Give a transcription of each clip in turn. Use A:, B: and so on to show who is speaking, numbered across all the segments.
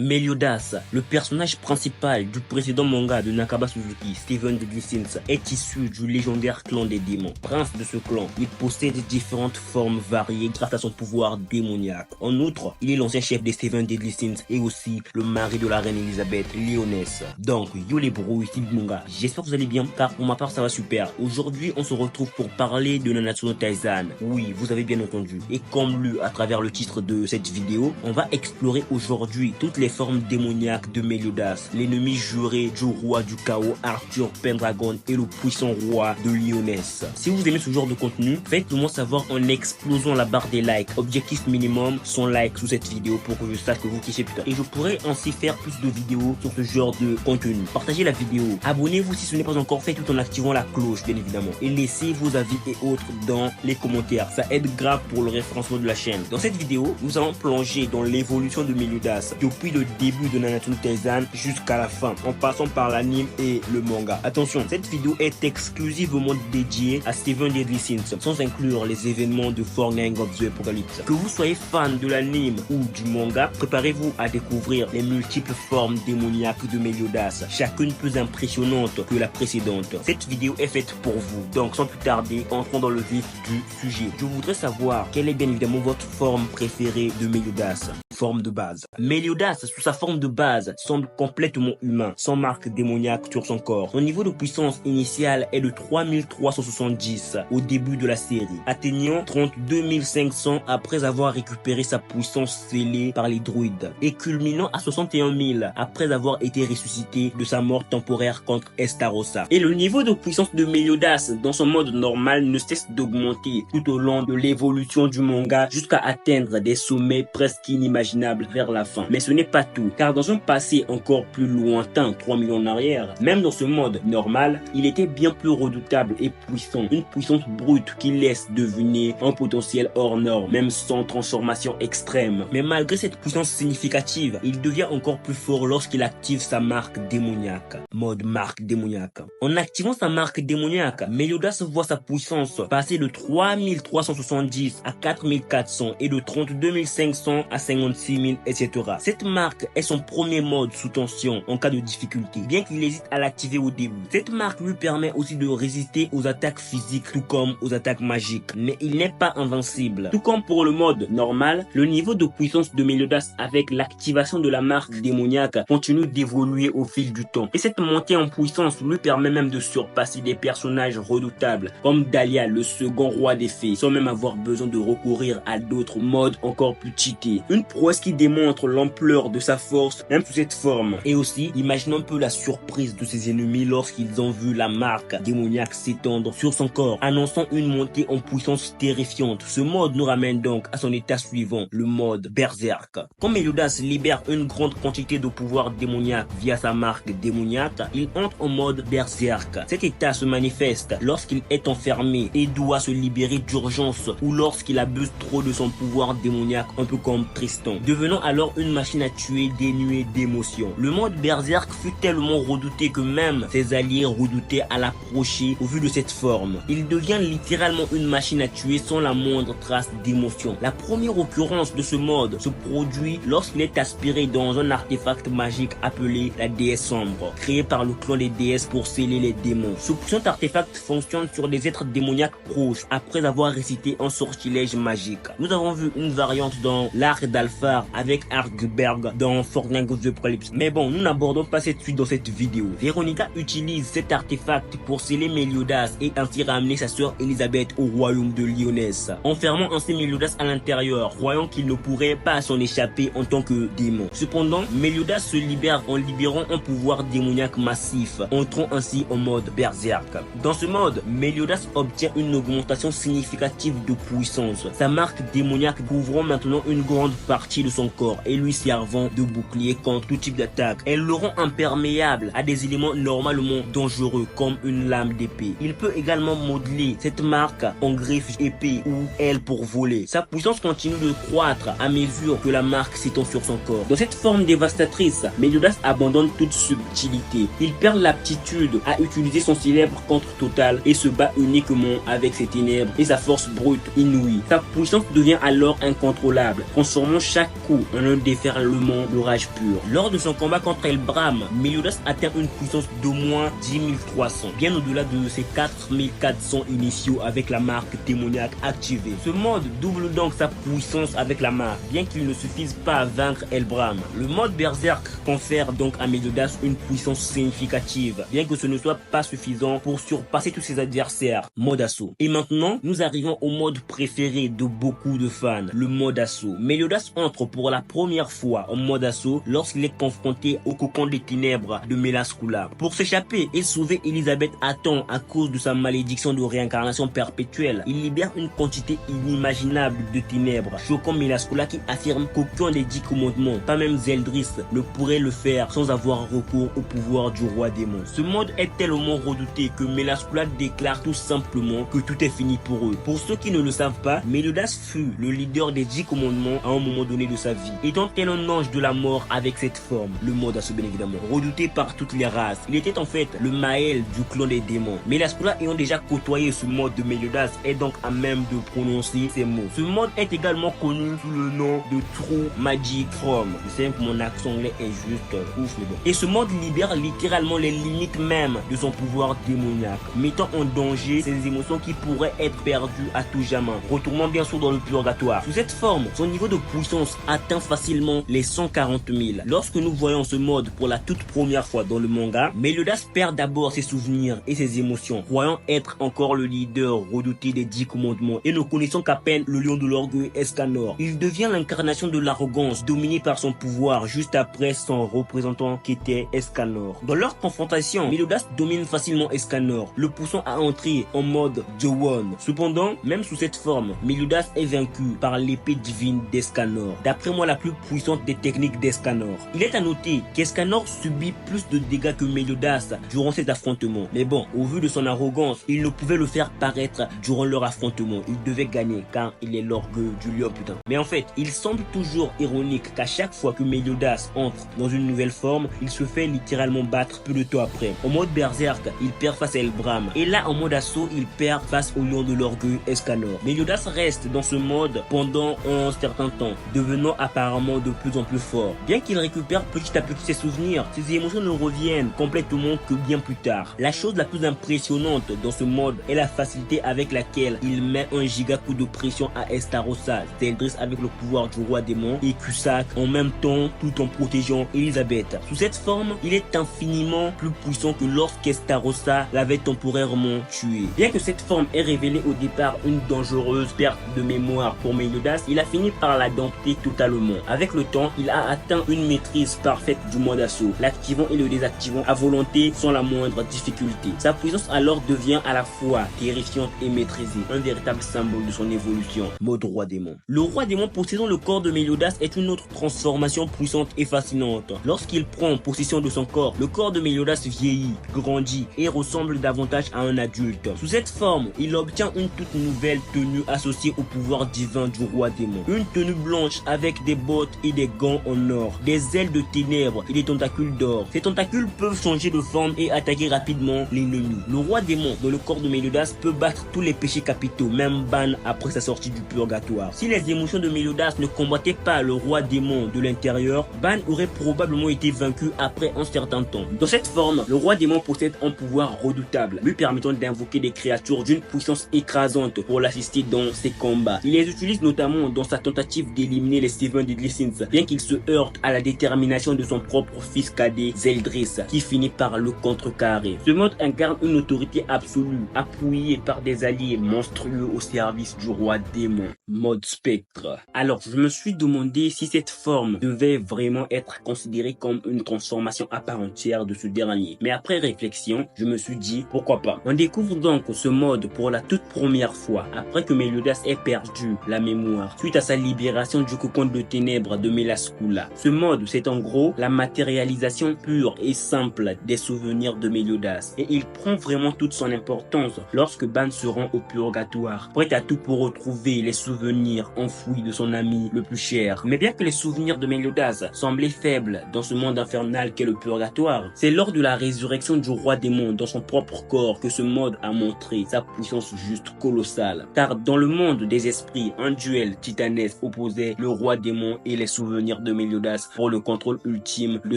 A: Meliodas, le personnage principal du précédent manga de Nakaba Suzuki, Steven Deadly Sins, est issu du légendaire clan des démons. Prince de ce clan, il possède différentes formes variées grâce à son pouvoir démoniaque. En outre, il est l'ancien chef des Steven Deadly Sins et aussi le mari de la reine Elisabeth, Léonesse. Donc, yo les bros, ici le manga. J'espère que vous allez bien, car pour ma part ça va super. Aujourd'hui, on se retrouve pour parler de Nanatsu no Taizan. Oui, vous avez bien entendu. Et comme lu à travers le titre de cette vidéo, on va explorer aujourd'hui toutes les formes démoniaques de Meliodas, l'ennemi juré du roi du chaos Arthur Pendragon et le puissant roi de Léonesse. Si vous aimez ce genre de contenu, faites-le moi savoir en explosant la barre des likes. Objectif minimum 100 likes sous cette vidéo pour que je sache que vous kiffez putain. Et je pourrais ainsi faire plus de vidéos sur ce genre de contenu. Partagez la vidéo, abonnez-vous si ce n'est pas encore fait tout en activant la cloche bien évidemment. Et laissez vos avis et autres dans les commentaires, ça aide grave pour le référencement de la chaîne. Dans cette vidéo, nous allons plonger dans l'évolution de Meliodas depuis le début de Nanatsu no Taizan jusqu'à la fin, en passant par l'anime et le manga. Attention, cette vidéo est exclusivement dédiée à Steven Deadly Sins, sans inclure les événements de Fortnite of the Apocalypse. Que vous soyez fan de l'anime ou du manga, préparez-vous à découvrir les multiples formes démoniaques de Meliodas, chacune plus impressionnante que la précédente. Cette vidéo est faite pour vous, donc sans plus tarder, entrons dans le vif du sujet. Je voudrais savoir quelle est bien évidemment votre forme préférée de Meliodas. Forme de base. Meliodas, sous sa forme de base, semble complètement humain, sans marque démoniaque sur son corps. Son niveau de puissance initiale est de 3370 au début de la série, atteignant 32 500 après avoir récupéré sa puissance scellée par les druides, et culminant à 61 000 après avoir été ressuscité de sa mort temporaire contre Estarossa. Et le niveau de puissance de Meliodas dans son mode normal ne cesse d'augmenter tout au long de l'évolution du manga jusqu'à atteindre des sommets presque inimaginables vers la fin. Mais ce n'est pas tout, car dans un passé encore plus lointain, 3 millions en arrière, même dans ce mode normal, il était bien plus redoutable et puissant, une puissance brute qui laisse deviner un potentiel hors norme, même sans transformation extrême. Mais malgré cette puissance significative, il devient encore plus fort lorsqu'il active sa marque démoniaque. Mode marque démoniaque. En activant sa marque démoniaque, Meliodas voit sa puissance passer de 3370 à 4400 et de 32 500 à 56 000, etc. Cette marque est son premier mode sous tension en cas de difficulté, bien qu'il hésite à l'activer au début. Cette marque lui permet aussi de résister aux attaques physiques tout comme aux attaques magiques, mais il n'est pas invincible. Tout comme pour le mode normal, le niveau de puissance de Meliodas avec l'activation de la marque démoniaque continue d'évoluer au fil du temps. Et cette montée en puissance lui permet même de surpasser des personnages redoutables comme Dahlia, le second roi des fées, sans même avoir besoin de recourir à d'autres modes encore plus cheatés. Une prouesse qui démontre l'ampleur de sa force même sous cette forme. Et aussi, imaginons un peu la surprise de ses ennemis lorsqu'ils ont vu la marque démoniaque s'étendre sur son corps, annonçant une montée en puissance terrifiante. Ce mode nous ramène donc à son état suivant, le mode Berserk. Quand Meliodas libère une grande quantité de pouvoir démoniaque via sa marque démoniaque, il entre en mode Berserk. Cet état se manifeste lorsqu'il est enfermé et doit se libérer d'urgence, ou lorsqu'il abuse trop de son pouvoir démoniaque, un peu comme Tristan, devenant alors une machine à tuer dénuée d'émotion. Le mode Berserk fut tellement redouté que même ses alliés redoutaient à l'approcher au vu de cette forme. Il devient littéralement une machine à tuer sans la moindre trace d'émotion. La première occurrence de ce mode se produit lorsqu'il est aspiré dans un artefact magique appelé la déesse sombre, créé par le clan des déesses pour sceller les démons. Ce puissant artefact fonctionne sur des êtres démoniaques proches après avoir récité un sortilège magique. Nous avons vu une variante dans l'arc d'Alphard avec Argberg dans Fortnite of the Apocalypse. Mais bon, nous n'abordons pas cette suite dans cette vidéo. Veronica utilise cet artefact pour sceller Meliodas et ainsi ramener sa sœur Elisabeth au royaume de Léonesse, enfermant ainsi Meliodas à l'intérieur, croyant qu'il ne pourrait pas s'en échapper en tant que démon. Cependant, Meliodas se libère en libérant un pouvoir démoniaque massif, entrant ainsi en mode Berserk. Dans ce mode, Meliodas obtient une augmentation significative de puissance, sa marque démoniaque couvrant maintenant une grande partie de son corps et lui servant de bouclier contre tout type d'attaque. Elle le rend imperméable à des éléments normalement dangereux comme une lame d'épée. Il peut également modeler cette marque en griffe épée ou aile pour voler. Sa puissance continue de croître à mesure que la marque s'étend sur son corps. Dans cette forme dévastatrice, Meliodas abandonne toute subtilité. Il perd l'aptitude à utiliser son célèbre contre total et se bat uniquement avec ses ténèbres et sa force brute inouïe. Sa puissance devient alors incontrôlable, transformant chaque chaque coup un déferlement de rage pure. Lors de son combat contre Elbram, Meliodas atteint une puissance d'au moins 10 300, bien au-delà de ses 4400 initiaux avec la marque démoniaque activée. Ce mode double donc sa puissance avec la marque, bien qu'il ne suffise pas à vaincre Elbram. Le mode Berserk confère donc à Meliodas une puissance significative, bien que ce ne soit pas suffisant pour surpasser tous ses adversaires. Mode assaut. Et maintenant, nous arrivons au mode préféré de beaucoup de fans, le mode assaut. Meliodas entre pour la première fois en mode assaut lorsqu'il est confronté au cocon des ténèbres de Melascula. Pour s'échapper et sauver Elisabeth à temps à cause de sa malédiction de réincarnation perpétuelle, il libère une quantité inimaginable de ténèbres, choquant Melascula qui affirme qu'aucun des 10 commandements, pas même Zeldris, ne pourrait le faire sans avoir recours au pouvoir du roi démon. Ce mode est tellement redouté que Melascula déclare tout simplement que tout est fini pour eux. Pour ceux qui ne le savent pas, Meliodas fut le leader des 10 commandements à un moment donné de sa vie, étant tel un ange de la mort avec cette forme, le mode assaut bien évidemment, redouté par toutes les races. Il était en fait le Maël du clan des démons. Melascula ayant déjà côtoyé ce mode de Meliodas est donc à même de prononcer ces mots. Ce mode est également connu sous le nom de True Magic Form. Je sais que mon accent anglais est juste ouf, mais bon. Et ce mode libère littéralement les limites même de son pouvoir démoniaque, mettant en danger ses émotions qui pourraient être perdues à tout jamais, retournant bien sûr dans le purgatoire. Sous cette forme, son niveau de puissance atteint facilement les 140 000. Lorsque nous voyons ce mode pour la toute première fois dans le manga, Meliodas perd d'abord ses souvenirs et ses émotions, croyant être encore le leader redouté des 10 commandements et ne connaissant qu'à peine le lion de l'orgueil Escanor. Il devient l'incarnation de l'arrogance, dominé par son pouvoir juste après son représentant qui était Escanor. Dans leur confrontation, Meliodas domine facilement Escanor, le poussant à entrer en mode The One. Cependant, même sous cette forme, Meliodas est vaincu par l'épée divine d'Escanor, d'après moi la plus puissante des techniques d'Escanor. Il est à noter qu'Escanor subit plus de dégâts que Meliodas durant cet affrontement. Mais bon, au vu de son arrogance, il ne pouvait le faire paraître durant leur affrontement. Il devait gagner car il est l'orgueil du lion putain. Mais en fait, il semble toujours ironique qu'à chaque fois que Meliodas entre dans une nouvelle forme, il se fait littéralement battre peu de temps après. En mode Berserk, il perd face à Elbram. Et là, en mode assaut, il perd face au lion de l'orgueil Escanor. Meliodas reste dans ce mode pendant un certain temps, devenant apparemment de plus en plus fort. Bien qu'il récupère petit à petit ses souvenirs, ses émotions ne reviennent complètement que bien plus tard. La chose la plus impressionnante dans ce mode est la facilité avec laquelle il met un giga coup de pression à Estarossa, Zeldris avec le pouvoir du roi démon et Cusack en même temps tout en protégeant Elisabeth. Sous cette forme, il est infiniment plus puissant que lorsqu'Estarossa l'avait temporairement tué. Bien que cette forme ait révélé au départ une dangereuse perte de mémoire pour Meliodas, il a fini par la dompter totalement. Avec le temps, il a atteint une maîtrise parfaite du mode assaut, l'activant et le désactivant à volonté sans la moindre difficulté. Sa puissance alors devient à la fois terrifiante et maîtrisée, un véritable symbole de son évolution. Mode roi démon. Le roi démon possédant le corps de Meliodas est une autre transformation puissante et fascinante. Lorsqu'il prend possession de son corps, le corps de Meliodas vieillit, grandit et ressemble davantage à un adulte. Sous cette forme, il obtient une toute nouvelle tenue associée au pouvoir divin du roi démon. Une tenue blanche avec des bottes et des gants en or, des ailes de ténèbres et des tentacules d'or. Ces tentacules peuvent changer de forme et attaquer rapidement l'ennemi. Le roi démon dans le corps de Meliodas peut battre tous les péchés capitaux, même Ban après sa sortie du purgatoire. Si les émotions de Meliodas ne combattaient pas le roi démon de l'intérieur, Ban aurait probablement été vaincu après un certain temps. Dans cette forme, le roi démon possède un pouvoir redoutable, lui permettant d'invoquer des créatures d'une puissance écrasante pour l'assister dans ses combats. Il les utilise notamment dans sa tentative d'éliminer les Seven Deadly Sins, bien qu'il se heurte à la détermination de son propre fils cadet Zeldris, qui finit par le contrecarrer. Ce mode incarne une autorité absolue, appuyée par des alliés monstrueux au service du roi démon. Mode spectre. Alors, je me suis demandé si cette forme devait vraiment être considérée comme une transformation à part entière de ce dernier. Mais après réflexion, je me suis dit, pourquoi pas. On découvre donc ce mode pour la toute première fois, après que Meliodas ait perdu la mémoire, suite à sa libération du cocon de ténèbres de Melascula. Ce mode, c'est en gros la matérialisation pure et simple des souvenirs de Meliodas. Et il prend vraiment toute son importance lorsque Ban se rend au purgatoire, prêt à tout pour retrouver les souvenirs enfouis de son ami le plus cher. Mais bien que les souvenirs de Meliodas semblaient faibles dans ce monde infernal qu'est le purgatoire, c'est lors de la résurrection du roi démon dans son propre corps que ce mode a montré sa puissance juste colossale. Car dans le monde des esprits, un duel titanesque opposait le le roi démon et les souvenirs de Meliodas pour le contrôle ultime de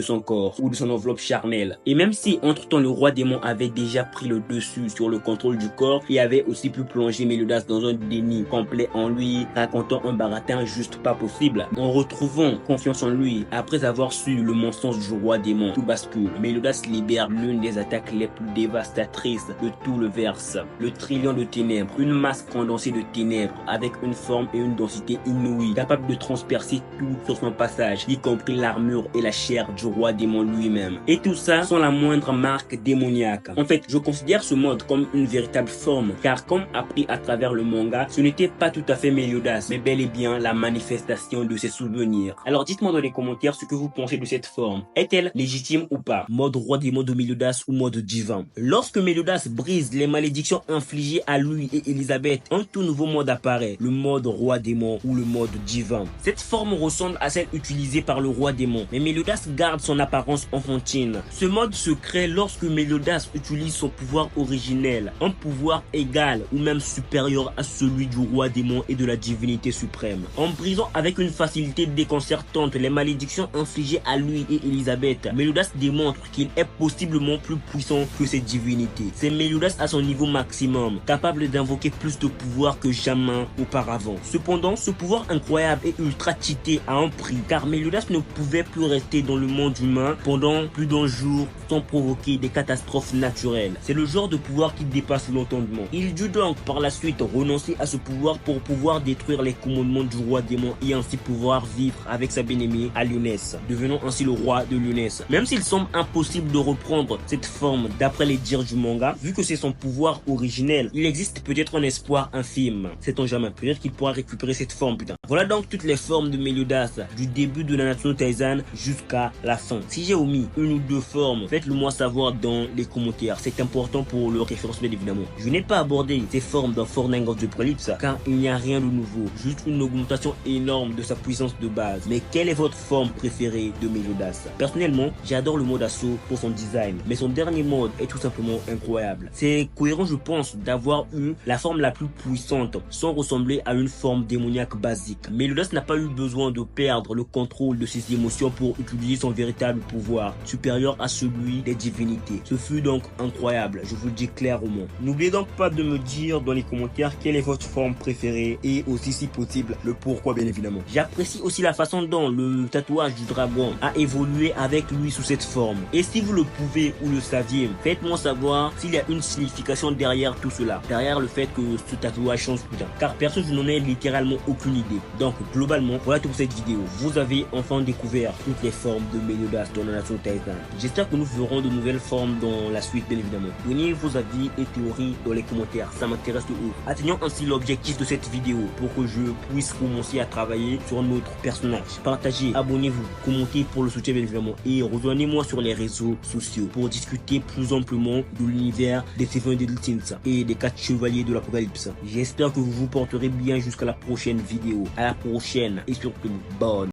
A: son corps ou de son enveloppe charnelle. Et même si entre-temps le roi démon avait déjà pris le dessus sur le contrôle du corps et avait aussi pu plonger Meliodas dans un déni complet en lui, racontant un baratin juste pas possible, en retrouvant confiance en lui après avoir su le mensonge du roi démon, tout bascule. Meliodas libère l'une des attaques les plus dévastatrices de tout le verse, le trillion de ténèbres, une masse condensée de ténèbres avec une forme et une densité inouïe, capable de transpercer tout sur son passage, y compris l'armure et la chair du roi démon lui-même. Et tout ça sans la moindre marque démoniaque. En fait, je considère ce mode comme une véritable forme, car comme appris à travers le manga, ce n'était pas tout à fait Meliodas, mais bel et bien la manifestation de ses souvenirs. Alors dites-moi dans les commentaires ce que vous pensez de cette forme. Est-elle légitime ou pas? Mode roi démon de Meliodas ou mode divin? Lorsque Meliodas brise les malédictions infligées à lui et Elisabeth, un tout nouveau mode apparaît, le mode roi démon ou le mode divin. Cette forme ressemble à celle utilisée par le roi démon, mais Meliodas garde son apparence enfantine. Ce mode se crée lorsque Meliodas utilise son pouvoir originel, un pouvoir égal ou même supérieur à celui du roi démon et de la divinité suprême. En brisant avec une facilité déconcertante les malédictions infligées à lui et Elisabeth, Meliodas démontre qu'il est possiblement plus puissant que ces divinités. C'est Meliodas à son niveau maximum, capable d'invoquer plus de pouvoir que jamais auparavant. Cependant, ce pouvoir incroyable et ultra cheaté a un prix, car Meliodas ne pouvait plus rester dans le monde humain pendant plus d'un jour sans provoquer des catastrophes naturelles. C'est le genre de pouvoir qui dépasse l'entendement. Il dut donc par la suite renoncer à ce pouvoir pour pouvoir détruire les commandements du roi démon et ainsi pouvoir vivre avec sa bien-aimée à Lyonesse, devenant ainsi le roi de Lyonesse. Même s'il semble impossible de reprendre cette forme d'après les dires du manga, vu que c'est son pouvoir originel, il existe peut-être un espoir infime. Sait-on jamais, peut-être qu'il pourra récupérer cette forme, putain. Voilà donc toutes les formes de Meliodas, du début de Nanatsu no Taizan jusqu'à la fin. Si j'ai omis une ou deux formes, faites-le moi savoir dans les commentaires, c'est important pour le référencement évidemment. Je n'ai pas abordé ces formes dans Fortnite of the Prolapse car il n'y a rien de nouveau, juste une augmentation énorme de sa puissance de base. Mais quelle est votre forme préférée de Meliodas? Personnellement, j'adore le mode assaut pour son design, mais son dernier mode est tout simplement incroyable. C'est cohérent je pense d'avoir eu la forme la plus puissante sans ressembler à une forme démoniaque basique. Meliodas n'a pas eu besoin de perdre le contrôle de ses émotions pour utiliser son véritable pouvoir, supérieur à celui des divinités. Ce fut donc incroyable, je vous le dis clairement. N'oubliez donc pas de me dire dans les commentaires quelle est votre forme préférée et aussi si possible le pourquoi bien évidemment. J'apprécie aussi la façon dont le tatouage du dragon a évolué avec lui sous cette forme. Et si vous le pouvez ou le saviez, faites-moi savoir s'il y a une signification derrière tout cela, derrière le fait que ce tatouage change tout le temps. Car perso je n'en ai littéralement aucune idée. Donc globalement, voilà tout pour cette vidéo. Vous avez enfin découvert toutes les formes de Meliodas dans Nanatsu no Taizan. J'espère que nous verrons de nouvelles formes dans la suite bien évidemment. Donnez vos avis et théories dans les commentaires, ça m'intéresse de ouf. Atteignons ainsi l'objectif de cette vidéo pour que je puisse commencer à travailler sur notre personnage. Partagez, abonnez-vous, commentez pour le soutien bien évidemment et rejoignez-moi sur les réseaux sociaux pour discuter plus amplement de l'univers des Seven Deadly Sins et des 4 chevaliers de l'Apocalypse. J'espère que vous vous porterez bien jusqu'à la prochaine vidéo. À la prochaine et surtout bonne.